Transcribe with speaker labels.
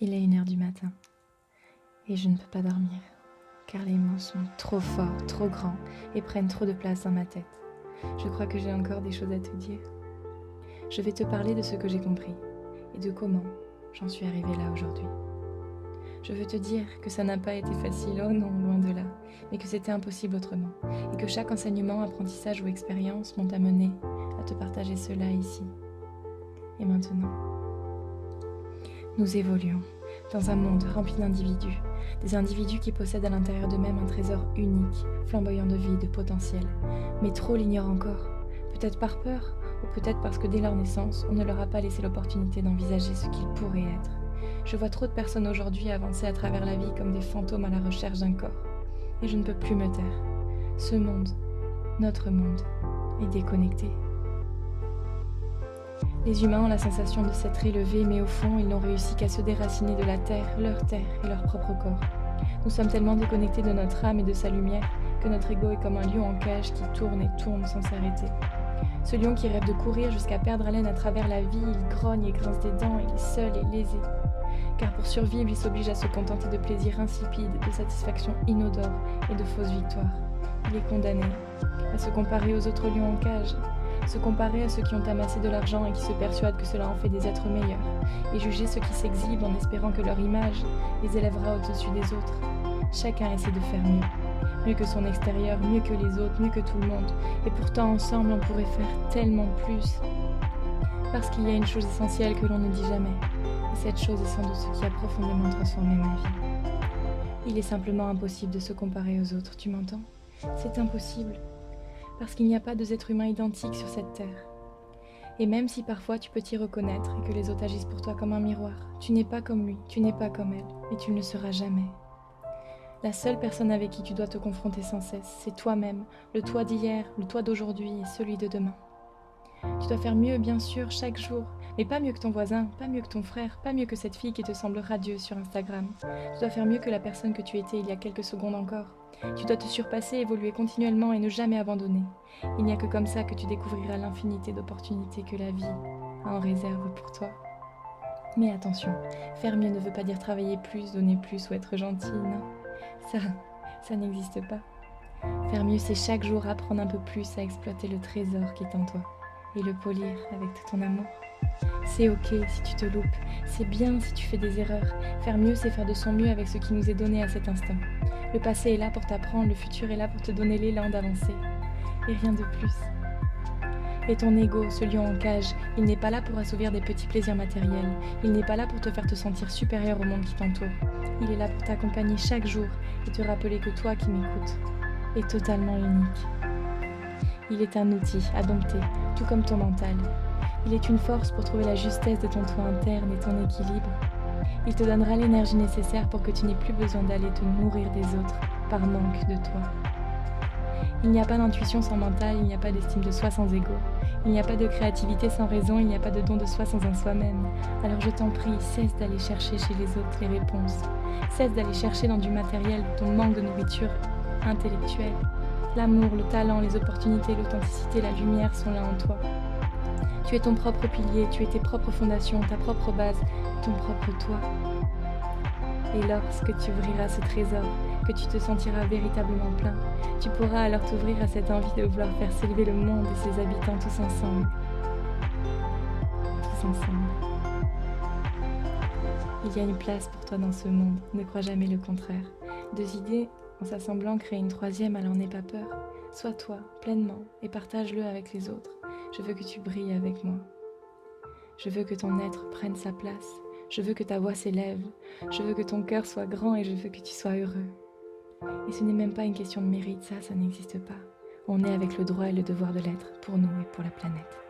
Speaker 1: Il est 1 heure du matin et je ne peux pas dormir, car les mots sont trop forts, trop grands et prennent trop de place dans ma tête. Je crois que j'ai encore des choses à te dire. Je vais te parler de ce que j'ai compris et de comment j'en suis arrivée là aujourd'hui. Je veux te dire que ça n'a pas été facile, oh non, loin de là, mais que c'était impossible autrement, et que chaque enseignement, apprentissage ou expérience m'ont amené à te partager cela ici. Et maintenant, nous évoluons dans un monde rempli d'individus, des individus qui possèdent à l'intérieur d'eux-mêmes un trésor unique, flamboyant de vie, de potentiel, mais trop l'ignorent encore, peut-être par peur, ou peut-être parce que dès leur naissance, on ne leur a pas laissé l'opportunité d'envisager ce qu'ils pourraient être. Je vois trop de personnes aujourd'hui avancer à travers la vie comme des fantômes à la recherche d'un corps, et je ne peux plus me taire. Ce monde, notre monde, est déconnecté. Les humains ont la sensation de s'être élevés, mais au fond, ils n'ont réussi qu'à se déraciner de la terre et leur propre corps. Nous sommes tellement déconnectés de notre âme et de sa lumière que notre ego est comme un lion en cage qui tourne et tourne sans s'arrêter. Ce lion qui rêve de courir jusqu'à perdre haleine à travers la vie, il grogne et grince des dents, il est seul et lésé. Car pour survivre, il s'oblige à se contenter de plaisirs insipides, de satisfactions inodores et de fausses victoires. Il est condamné à se comparer aux autres lions en cage, se comparer à ceux qui ont amassé de l'argent et qui se persuadent que cela en fait des êtres meilleurs, et juger ceux qui s'exhibent en espérant que leur image les élèvera au-dessus des autres. Chacun essaie de faire mieux que son extérieur, mieux que les autres, mieux que tout le monde, et pourtant ensemble on pourrait faire tellement plus. Parce qu'il y a une chose essentielle que l'on ne dit jamais, et cette chose est sans doute ce qui a profondément transformé ma vie. Il est simplement impossible de se comparer aux autres, tu m'entends ? C'est impossible. Parce qu'il n'y a pas deux êtres humains identiques sur cette terre. Et même si parfois tu peux t'y reconnaître et que les autres agissent pour toi comme un miroir, tu n'es pas comme lui, tu n'es pas comme elle, et tu ne le seras jamais. La seule personne avec qui tu dois te confronter sans cesse, c'est toi-même, le toi d'hier, le toi d'aujourd'hui et celui de demain. Tu dois faire mieux, bien sûr, chaque jour, mais pas mieux que ton voisin, pas mieux que ton frère, pas mieux que cette fille qui te semble radieuse sur Instagram. Tu dois faire mieux que la personne que tu étais il y a quelques secondes encore. Tu dois te surpasser, évoluer continuellement et ne jamais abandonner. Il n'y a que comme ça que tu découvriras l'infinité d'opportunités que la vie a en réserve pour toi. Mais attention, faire mieux ne veut pas dire travailler plus, donner plus ou être gentil, non. Ça n'existe pas. Faire mieux, c'est chaque jour apprendre un peu plus à exploiter le trésor qui est en toi et le polir avec tout ton amour. C'est ok si tu te loupes, c'est bien si tu fais des erreurs. Faire mieux, c'est faire de son mieux avec ce qui nous est donné à cet instant. Le passé est là pour t'apprendre, le futur est là pour te donner l'élan d'avancer. Et rien de plus. Et ton ego, ce lion en cage, il n'est pas là pour assouvir des petits plaisirs matériels. Il n'est pas là pour te faire te sentir supérieur au monde qui t'entoure. Il est là pour t'accompagner chaque jour et te rappeler que toi qui m'écoutes es totalement unique. Il est un outil à dompter, tout comme ton mental. Il est une force pour trouver la justesse de ton toi interne et ton équilibre. Il te donnera l'énergie nécessaire pour que tu n'aies plus besoin d'aller te nourrir des autres par manque de toi. Il n'y a pas d'intuition sans mental, il n'y a pas d'estime de soi sans ego. Il n'y a pas de créativité sans raison, il n'y a pas de don de soi sans un soi-même. Alors je t'en prie, cesse d'aller chercher chez les autres les réponses. Cesse d'aller chercher dans du matériel ton manque de nourriture intellectuelle. L'amour, le talent, les opportunités, l'authenticité, la lumière sont là en toi. Tu es ton propre pilier, tu es tes propres fondations, ta propre base, ton propre toi. Et lorsque tu ouvriras ce trésor, que tu te sentiras véritablement plein, tu pourras alors t'ouvrir à cette envie de vouloir faire s'élever le monde et ses habitants tous ensemble. Tous ensemble. Il y a une place pour toi dans ce monde, ne crois jamais le contraire. Deux idées, en s'assemblant, créer une troisième, alors n'aie pas peur. Sois toi, pleinement, et partage-le avec les autres. Je veux que tu brilles avec moi. Je veux que ton être prenne sa place. Je veux que ta voix s'élève. Je veux que ton cœur soit grand et je veux que tu sois heureux. Et ce n'est même pas une question de mérite, ça n'existe pas. On est avec le droit et le devoir de l'être, pour nous et pour la planète.